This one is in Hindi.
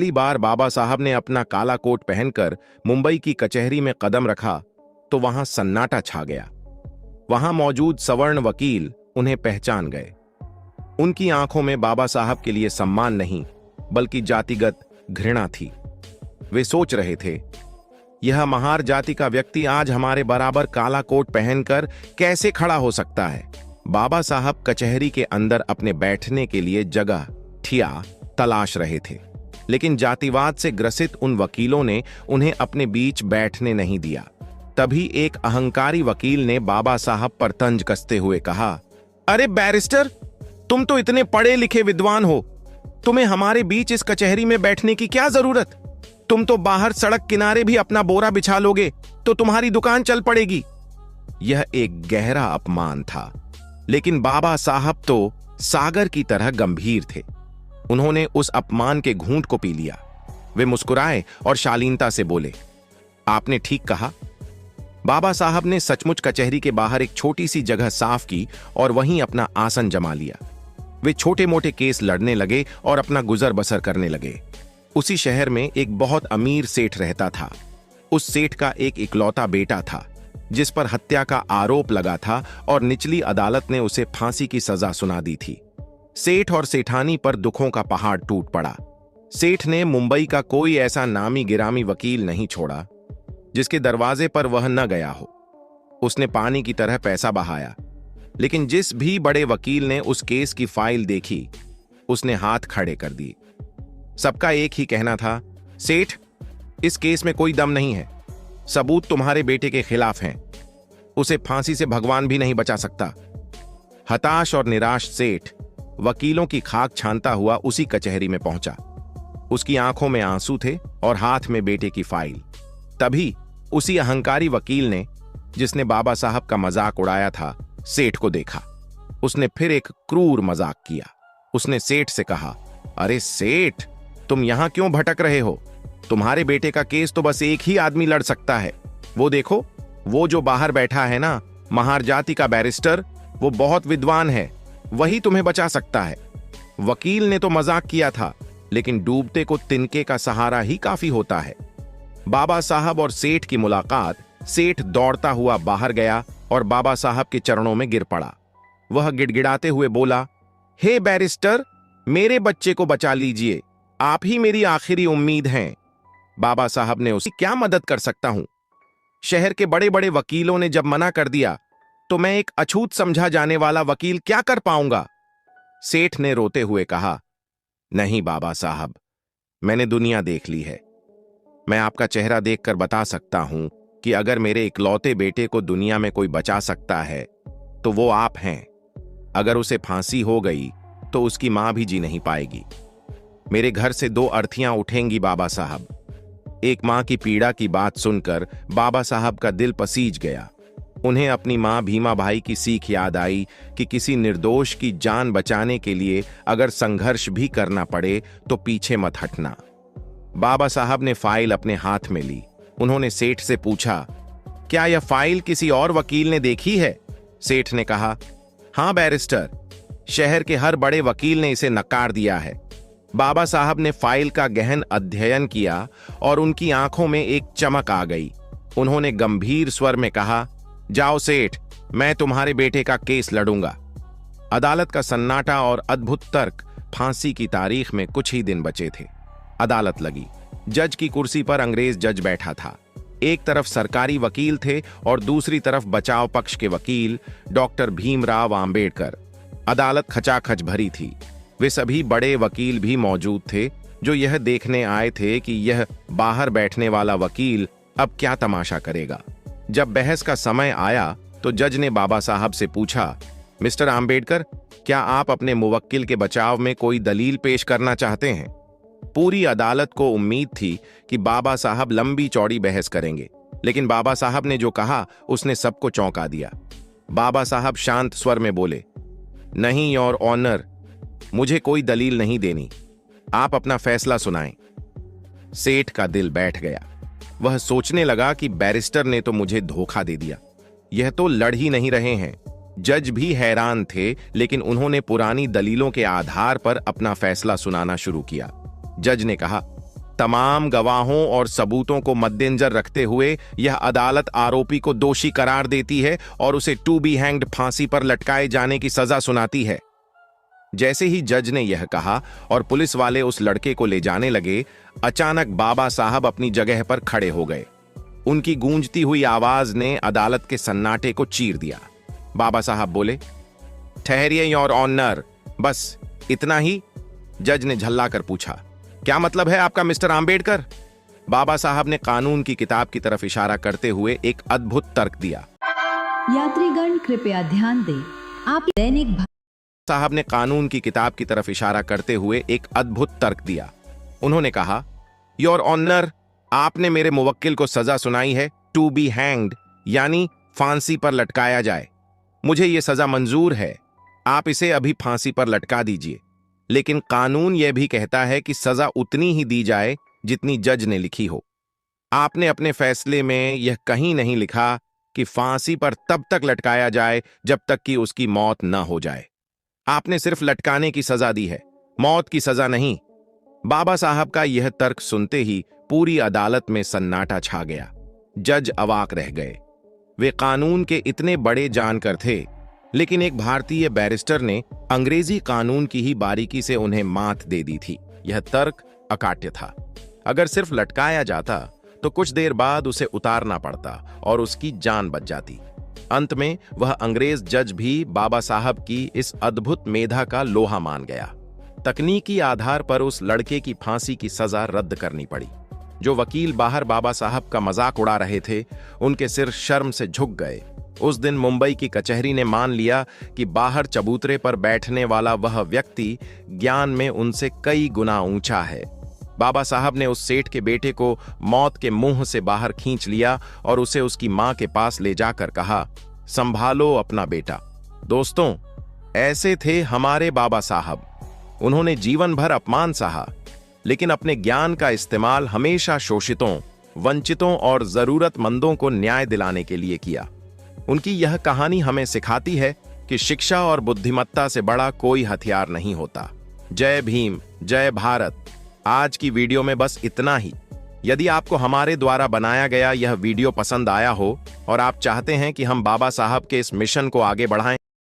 पहली बार बाबा साहब ने अपना काला कोट पहनकर मुंबई की कचहरी में कदम रखा तो वहां सन्नाटा छा गया। वहां मौजूद सवर्ण वकील उन्हें पहचान गए। उनकी आंखों में बाबा साहब के लिए सम्मान नहीं बल्कि जातिगत घृणा थी। वे सोच रहे थे, यह महार जाति का व्यक्ति आज हमारे बराबर काला कोट पहनकर कैसे खड़ा हो सकता है। बाबा साहब कचहरी के अंदर अपने बैठने के लिए जगह ठिया तलाश रहे थे, लेकिन जातिवाद से ग्रसित उन वकीलों ने उन्हें अपने बीच बैठने नहीं दिया। तभी एक अहंकारी वकील ने बाबा साहब पर तंज कसते हुए कहा, अरे बैरिस्टर, तुम तो इतने पढ़े लिखे विद्वान हो, तुम्हें हमारे बीच इस कचहरी में बैठने की क्या जरूरत? तुम तो बाहर सड़क किनारे भी अपना बोरा बिछा लोगे तो तुम्हारी दुकान चल पड़ेगी। यह एक गहरा अपमान था, लेकिन बाबा साहब तो सागर की तरह गंभीर थे। उन्होंने उस अपमान के घूंट को पी लिया। वे मुस्कुराए और शालीनता से बोले, आपने ठीक कहा। बाबा साहब ने सचमुच कचहरी के बाहर एक छोटी सी जगह साफ की और वहीं अपना आसन जमा लिया। वे छोटे मोटे केस लड़ने लगे और अपना गुजर बसर करने लगे। उसी शहर में एक बहुत अमीर सेठ रहता था। उस सेठ का एक इकलौता बेटा था जिस पर हत्या का आरोप लगा था और निचली अदालत ने उसे फांसी की सजा सुना दी थी। सेठ और सेठानी पर दुखों का पहाड़ टूट पड़ा। सेठ ने मुंबई का कोई ऐसा नामी गिरामी वकील नहीं छोड़ा जिसके दरवाजे पर वह न गया हो। उसने पानी की तरह पैसा बहाया, लेकिन जिस भी बड़े वकील ने उस केस की फाइल देखी उसने हाथ खड़े कर दिए। सबका एक ही कहना था, सेठ, इस केस में कोई दम नहीं है। सबूत तुम्हारे बेटे के खिलाफ हैं। उसे फांसी से भगवान भी नहीं बचा सकता। हताश और निराश सेठ वकीलों की खाक छानता हुआ उसी कचहरी में पहुंचा। उसकी आंखों में आंसू थे और हाथ में बेटे की फाइल। तभी उसी अहंकारी वकील ने, जिसने बाबा साहब का मजाक उड़ाया था, सेठ को देखा। उसने फिर एक क्रूर मजाक किया। उसने सेठ से कहा, अरे सेठ, तुम यहां क्यों भटक रहे हो? तुम्हारे बेटे का केस तो बस एक ही आदमी लड़ सकता है। वो देखो, वो जो बाहर बैठा है ना, महार जाति का बैरिस्टर, वो बहुत विद्वान है, वही तुम्हें बचा सकता है। वकील ने तो मजाक किया था, लेकिन डूबते को तिनके का सहारा ही काफी होता है। बाबा साहब और सेठ की मुलाकात, सेठ दौड़ता हुआ बाहर गया और बाबा साहब के चरणों में गिर पड़ा। वह गिड़गिड़ाते हुए बोला, हे बैरिस्टर, मेरे बच्चे को बचा लीजिए, आप ही मेरी आखिरी उम्मीद हैं। बाबा साहब ने उसकी क्या मदद कर सकता हूं? शहर के बड़े बड़े वकीलों ने जब मना कर दिया तो मैं एक अछूत समझा जाने वाला वकील क्या कर पाऊंगा? सेठ ने रोते हुए कहा, नहीं बाबा साहब, मैंने दुनिया देख ली है। मैं आपका चेहरा देखकर बता सकता हूं कि अगर मेरे इकलौते बेटे को दुनिया में कोई बचा सकता है तो वो आप हैं। अगर उसे फांसी हो गई तो उसकी मां भी जी नहीं पाएगी। मेरे घर से दो अर्थियां उठेंगी बाबा साहब। एक मां की पीड़ा की बात सुनकर बाबा साहब का दिल पसीज गया। उन्हें अपनी मां भीमा भाई की सीख याद आई कि किसी निर्दोष की जान बचाने के लिए अगर संघर्ष भी करना पड़े तो पीछे मत हटना। बाबा साहब ने फाइल अपने हाथ में ली। उन्होंने सेठ से पूछा, क्या यह फाइल किसी और वकील ने देखी है? सेठ ने कहा, हां बैरिस्टर, शहर के हर बड़े वकील ने इसे नकार दिया है। बाबा साहब ने फाइल का गहन अध्ययन किया और उनकी आंखों में एक चमक आ गई। उन्होंने गंभीर स्वर में कहा, जाओ सेठ, मैं तुम्हारे बेटे का केस लड़ूंगा। अदालत का सन्नाटा और अद्भुत तर्क। फांसी की तारीख में कुछ ही दिन बचे थे। अदालत लगी। जज की कुर्सी पर अंग्रेज जज बैठा था। एक तरफ सरकारी वकील थे और दूसरी तरफ बचाव पक्ष के वकील डॉक्टर भीमराव आंबेडकर। अदालत खचाखच भरी थी। वे सभी बड़े वकील भी मौजूद थे जो यह देखने आए थे कि यह बाहर बैठने वाला वकील अब क्या तमाशा करेगा। जब बहस का समय आया तो जज ने बाबा साहब से पूछा, मिस्टर आंबेडकर, क्या आप अपने मुवक्किल के बचाव में कोई दलील पेश करना चाहते हैं? पूरी अदालत को उम्मीद थी कि बाबा साहब लंबी चौड़ी बहस करेंगे, लेकिन बाबा साहब ने जो कहा उसने सबको चौंका दिया। बाबा साहब शांत स्वर में बोले, नहीं योर ऑनर, मुझे कोई दलील नहीं देनी, आप अपना फैसला सुनाएं। सेठ का दिल बैठ गया। वह सोचने लगा कि बैरिस्टर ने तो मुझे धोखा दे दिया, यह तो लड़ ही नहीं रहे हैं। जज भी हैरान थे, लेकिन उन्होंने पुरानी दलीलों के आधार पर अपना फैसला सुनाना शुरू किया। जज ने कहा, तमाम गवाहों और सबूतों को मद्देनजर रखते हुए यह अदालत आरोपी को दोषी करार देती है और उसे टू बी हैंग्ड फांसी पर लटकाए जाने की सजा सुनाती है। जैसे ही जज ने यह कहा और पुलिस वाले उस लड़के को ले जाने लगे, अचानक बाबा साहब अपनी जगह पर खड़े हो गए। उनकी गूंजती हुई आवाज ने अदालत के सन्नाटे को चीर दिया। बाबा साहब बोले, ठहरिए योर ऑनर, बस इतना ही? जज ने झल्लाकर पूछा। क्या मतलब है आपका मिस्टर आम्बेडकर? बाबा साहब ने कानून की किताब की तरफ इशारा करते हुए एक अद्भुत तर्क दिया। यात्रीगण कृपया ध्यान दें, आप दैनिक साहब ने कानून की किताब की तरफ इशारा करते हुए एक अद्भुत तर्क दिया। उन्होंने कहा, योर ऑनर, आपने मेरे मुवक्किल को सजा सुनाई है टू बी हैंग्ड, यानी फांसी पर लटकाया जाए। मुझे यह सजा मंजूर है, आप इसे अभी फांसी पर लटका दीजिए। लेकिन कानून यह भी कहता है कि सजा उतनी ही दी जाए जितनी जज ने लिखी हो। आपने अपने फैसले में यह कहीं नहीं लिखा कि फांसी पर तब तक लटकाया जाए जब तक कि उसकी मौत न हो जाए। आपने सिर्फ लटकाने की सजा दी है, मौत की सजा नहीं। बाबा साहब का यह तर्क सुनते ही पूरी अदालत में सन्नाटा छा गया। जज अवाक रह गए। वे कानून के इतने बड़े जानकर थे, लेकिन एक भारतीय बैरिस्टर ने अंग्रेजी कानून की ही बारीकी से उन्हें मात दे दी थी। यह तर्क अकाट्य था। अगर सिर्फ लटकाया जाता तो कुछ देर बाद उसे उतारना पड़ता और उसकी जान बच जाती। अंत में वह अंग्रेज जज भी बाबा साहब की इस अद्भुत मेधा का लोहा मान गया। तकनीकी आधार पर उस लड़के की फांसी की सजा रद्द करनी पड़ी। जो वकील बाहर बाबा साहब का मजाक उड़ा रहे थे, उनके सिर शर्म से झुक गए। उस दिन मुंबई की कचहरी ने मान लिया कि बाहर चबूतरे पर बैठने वाला वह व्यक्ति ज्ञान में उनसे कई गुना ऊंचा है। बाबा साहब ने उस सेठ के बेटे को मौत के मुंह से बाहर खींच लिया और उसे उसकी मां के पास ले जाकर कहा, संभालो अपना बेटा। दोस्तों, ऐसे थे हमारे बाबा साहब। उन्होंने जीवन भर अपमान सहा, लेकिन अपने ज्ञान का इस्तेमाल हमेशा शोषितों, वंचितों और जरूरतमंदों को न्याय दिलाने के लिए किया। उनकी यह कहानी हमें सिखाती है कि शिक्षा और बुद्धिमत्ता से बड़ा कोई हथियार नहीं होता। जय भीम, जय भारत। आज की वीडियो में बस इतना ही। यदि आपको हमारे द्वारा बनाया गया यह वीडियो पसंद आया हो और आप चाहते हैं कि हम बाबा साहब के इस मिशन को आगे बढ़ाएं,